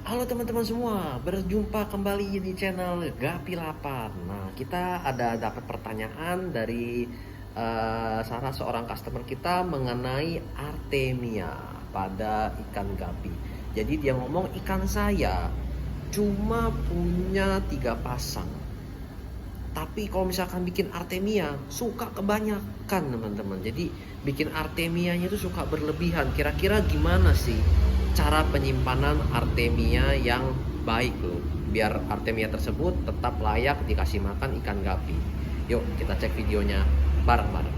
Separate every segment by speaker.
Speaker 1: Halo teman-teman semua, berjumpa kembali di channel Gapi 8. Nah, kita ada dapat pertanyaan dari salah seorang customer kita mengenai Artemia pada ikan gapi. Jadi dia ngomong ikan saya cuma punya 3 pasang. Tapi kalau misalkan bikin Artemia suka kebanyakan teman-teman. Jadi bikin Artemianya itu suka berlebihan. Kira-kira gimana sih cara penyimpanan Artemia yang baik loh, biar Artemia tersebut tetap layak dikasih makan ikan gapi? Yuk kita cek videonya bareng-bareng.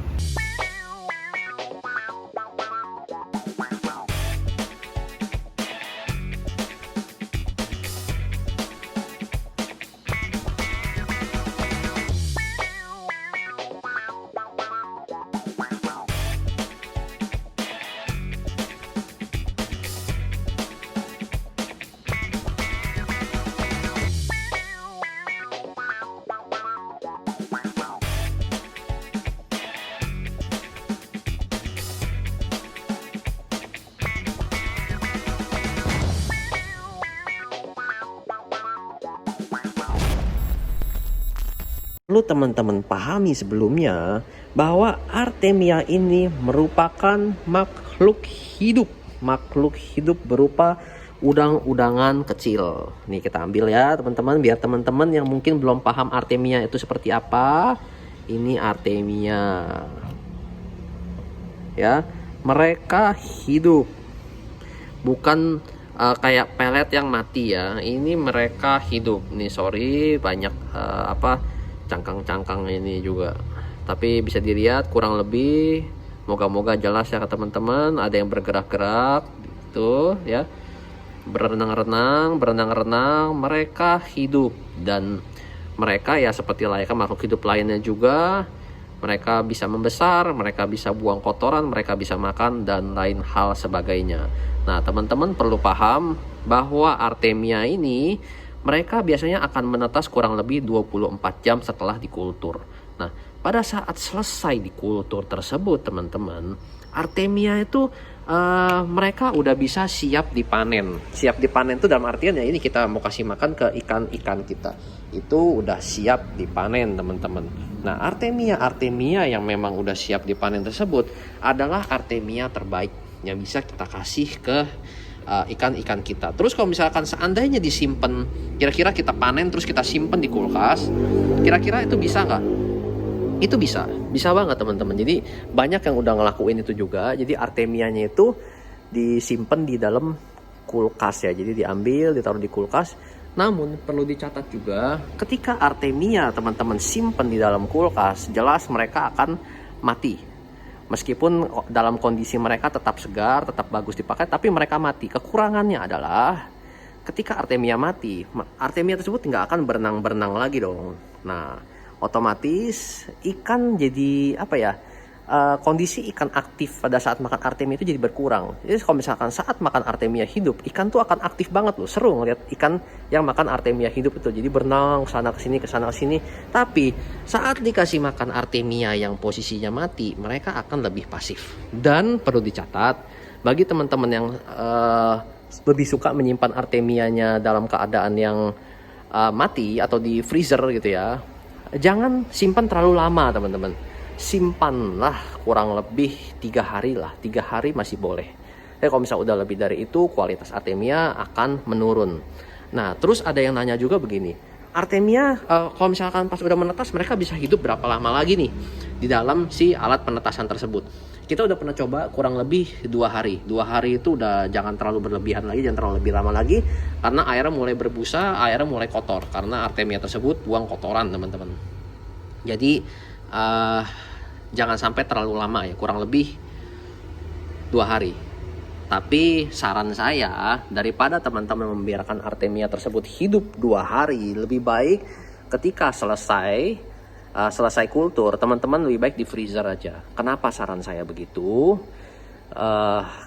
Speaker 1: Perlu teman-teman pahami sebelumnya bahwa Artemia ini merupakan makhluk hidup. Makhluk hidup berupa udang-udangan kecil. Nih kita ambil ya teman-teman, biar teman-teman yang mungkin belum paham Artemia itu seperti apa. Ini Artemia. Ya, mereka hidup. Bukan kayak pelet yang mati ya. Ini mereka hidup. Nih sorry banyak cangkang-cangkang ini juga, tapi bisa dilihat kurang lebih, moga-moga jelas ya ke teman-teman. Ada yang bergerak-gerak gitu ya, berenang-renang, mereka hidup. Dan mereka ya seperti layaknya makhluk hidup lainnya juga. Mereka bisa membesar, mereka bisa buang kotoran, mereka bisa makan, dan lain hal sebagainya. Nah teman-teman perlu paham bahwa Artemia ini mereka biasanya akan menetas kurang lebih 24 jam setelah dikultur. Nah, pada saat selesai dikultur tersebut, teman-teman, Artemia itu mereka udah bisa siap dipanen. Siap dipanen itu dalam artian ya ini kita mau kasih makan ke ikan-ikan kita. Itu udah siap dipanen, teman-teman. Nah, Artemia yang memang udah siap dipanen tersebut adalah Artemia terbaik yang bisa kita kasih ke ikan-ikan kita. Terus kalau misalkan seandainya disimpan, kira-kira kita panen terus kita simpen di kulkas, kira-kira itu bisa nggak? Itu bisa banget teman-teman. Jadi banyak yang udah ngelakuin itu juga. Jadi Artemianya itu disimpan di dalam kulkas ya. Jadi diambil, ditaruh di kulkas. Namun perlu dicatat juga, ketika Artemia teman-teman simpan di dalam kulkas, jelas mereka akan mati. Meskipun dalam kondisi mereka tetap segar, tetap bagus dipakai, tapi mereka mati. Kekurangannya adalah ketika Artemia mati, Artemia tersebut nggak akan berenang-berenang lagi dong. Nah, otomatis ikan jadi kondisi ikan aktif pada saat makan Artemia itu jadi berkurang. Jadi kalau misalkan saat makan Artemia hidup, ikan tuh akan aktif banget loh. Seru ngeliat ikan yang makan Artemia hidup itu. Jadi berenang kesana kesini, kesana kesini. Tapi saat dikasih makan Artemia yang posisinya mati, mereka akan lebih pasif. Dan perlu dicatat, bagi teman-teman yang lebih suka menyimpan Artemianya dalam keadaan yang mati atau di freezer gitu ya, jangan simpan terlalu lama teman-teman. Simpanlah kurang lebih 3 hari lah. 3 hari masih boleh. Tapi kalau misalnya udah lebih dari itu, kualitas Artemia akan menurun. Nah terus ada yang nanya juga begini, Artemia kalau misalkan pas udah menetas, mereka bisa hidup berapa lama lagi nih di dalam si alat penetasan tersebut? Kita udah pernah coba kurang lebih 2 hari. 2 hari itu udah jangan terlalu berlebihan lagi, jangan terlalu lebih lama lagi, karena airnya mulai berbusa, airnya mulai kotor, karena Artemia tersebut buang kotoran teman-teman. Jadi jangan sampai terlalu lama ya, kurang lebih 2 hari. Tapi saran saya, daripada teman-teman membiarkan Artemia tersebut hidup 2 hari, lebih baik ketika selesai kultur, teman-teman lebih baik di freezer aja. Kenapa saran saya begitu?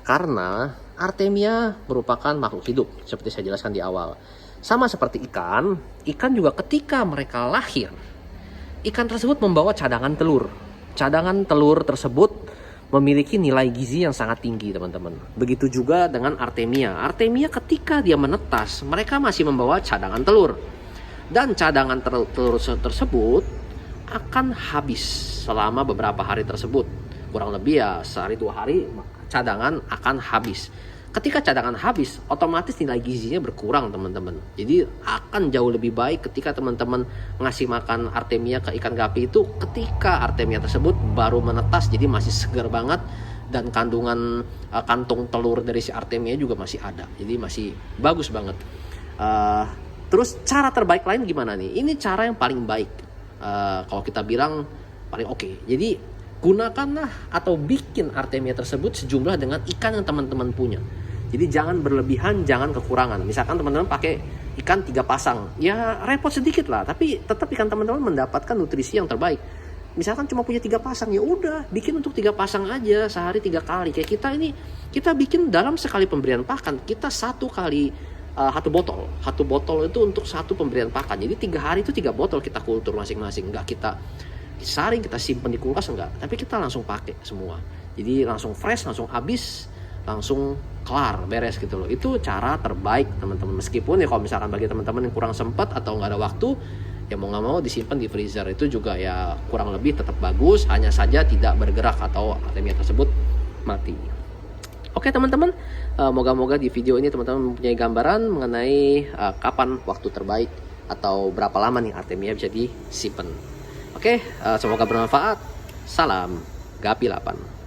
Speaker 1: Karena Artemia merupakan makhluk hidup, seperti saya jelaskan di awal. Sama seperti ikan juga ketika mereka lahir, ikan tersebut membawa cadangan telur. Cadangan telur tersebut memiliki nilai gizi yang sangat tinggi, teman-teman. Begitu juga dengan Artemia. Artemia ketika dia menetas, mereka masih membawa cadangan telur. Dan cadangan telur tersebut akan habis selama beberapa hari tersebut. Kurang lebih ya sehari 2 hari cadangan akan habis. Ketika cadangan habis, otomatis nilai gizinya berkurang, teman-teman. Jadi akan jauh lebih baik ketika teman-teman ngasih makan Artemia ke ikan gapi itu ketika Artemia tersebut baru menetas, jadi masih segar banget, dan kandungan kantung telur dari si Artemia juga masih ada. Jadi masih bagus banget. Terus cara terbaik lain gimana nih? Ini cara yang paling baik. Kalau kita bilang paling oke. Jadi gunakanlah atau bikin Artemia tersebut sejumlah dengan ikan yang teman-teman punya. Jadi jangan berlebihan, jangan kekurangan. Misalkan teman-teman pakai ikan 3 pasang, ya repot sedikit lah, tapi tetap ikan teman-teman mendapatkan nutrisi yang terbaik. Misalkan cuma punya 3 pasang, ya udah bikin untuk 3 pasang aja, sehari 3 kali. Kayak kita ini, kita bikin dalam sekali pemberian pakan, kita 1 kali 1 botol. 1 botol itu untuk 1 pemberian pakan. Jadi 3 hari itu 3 botol kita kultur masing-masing. Enggak kita saring, kita simpen di kulkas, enggak. Tapi kita langsung pakai semua. Jadi langsung fresh, langsung habis, langsung kelar, beres gitu loh. Itu cara terbaik, teman-teman. Meskipun ya kalau misalkan bagi teman-teman yang kurang sempat atau nggak ada waktu, ya mau nggak mau disimpan di freezer. Itu juga ya kurang lebih tetap bagus, hanya saja tidak bergerak atau Artemia tersebut mati. Oke teman-teman, moga-moga di video ini teman-teman mempunyai gambaran mengenai kapan waktu terbaik atau berapa lama nih Artemia bisa disimpan. Oke, semoga bermanfaat. Salam Gapi 8.